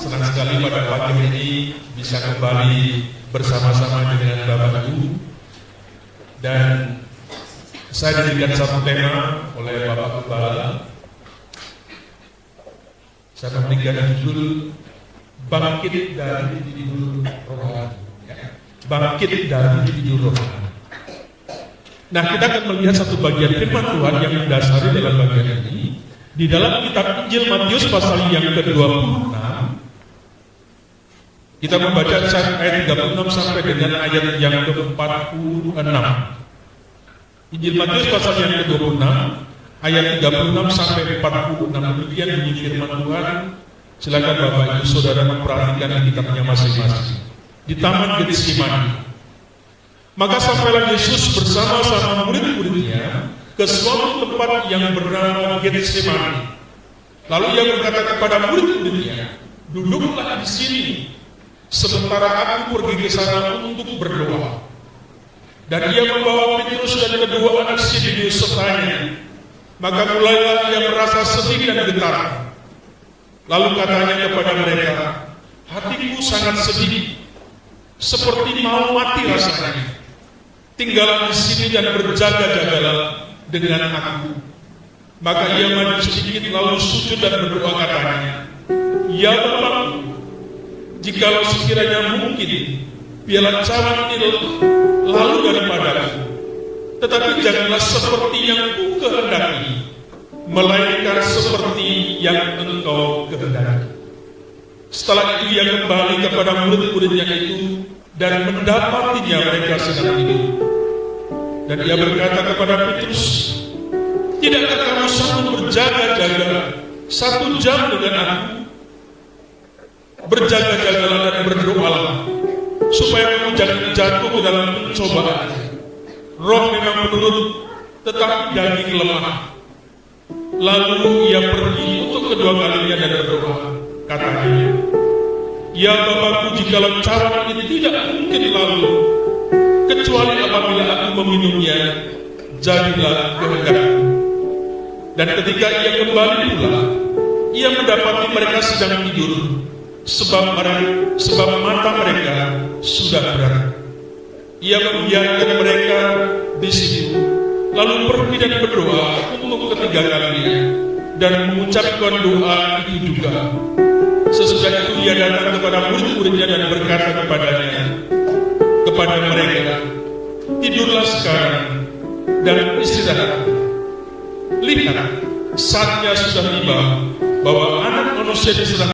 Senang sekali pada pagi ini bisa kembali bersama-sama dengan Bapak Ibu, dan saya diberikan satu tema oleh Bapak Kepala. Saya memberikan judul Bangkit dari Tidur Rohani. Bangkit dari Tidur Rohani. Nah, kita akan melihat satu bagian firman Tuhan yang mendasari dalam bagian ini di dalam kitab Injil Matius pasal yang ke-26. Kita membaca ayat 36 sampai dengan ayat yang ke-46. Injil Matius pasal yang ke-26 ayat 36 sampai 46. Demikian bunyi firman Tuhan. Silakan Bapak Ibu Saudara memperhatikan kitabnya masing-masing. Di Taman Getsemani. Maka sampailah Yesus bersama-sama murid-muridnya ke suatu tempat yang bernama Getsemani. Lalu ia berkata kepada murid-muridnya, "Duduklah di sini, sementara aku pergi ke sana untuk berdoa." Dan ia membawa Petrus dan kedua anak Zebedeus sertanya. Maka mulailah ia merasa sedih dan getar. Lalu katanya kepada mereka, "Hatiku sangat sedih, seperti mau mati rasanya. Tinggallah di sini dan berjaga-jagalah dengan aku." Maka ia maju sedikit lalu sujud dan berdoa katanya, "Ya Bapa, jikalau sekiranya mungkin, biarlah cawan ini lalu daripadaku. Tetapi janganlah seperti yang ku kehendaki, melainkan seperti yang Engkau kehendaki." Setelah itu ia kembali kepada murid-muridnya itu dan mendapatinya mereka sedang tidur. Dan ia berkata kepada Petrus, "Tidakkah kamu sanggup berjaga-jaga 1 jam dengan aku? Berjaga-jagalah dan berdoalah, supaya kamu jangan jatuh ke dalam pencobaan. Roh memang menurut, tetapi daging lemah." Lalu ia pergi untuk kedua kalinya dan berdoa. Katanya, "Ya Bapakku, jikalau cawan ini tidak mungkin lalu, kecuali apabila aku meminumnya, jadilah kehendakmu." Dan ketika ia kembali pula, ia mendapati mereka sedang tidur, sebab mata mereka sudah berat. Ia membiarkan mereka di situ, lalu pergi dan berdoa untuk ketiga kalinya, dan mengucapkan doa itu juga. Sesudah itu ia datang kepada murid-muridnya dan berkata kepada mereka, "Tidurlah sekarang dan istirahat. Lihat, saatnya sudah tiba bahwa Anak Manusia diserahkan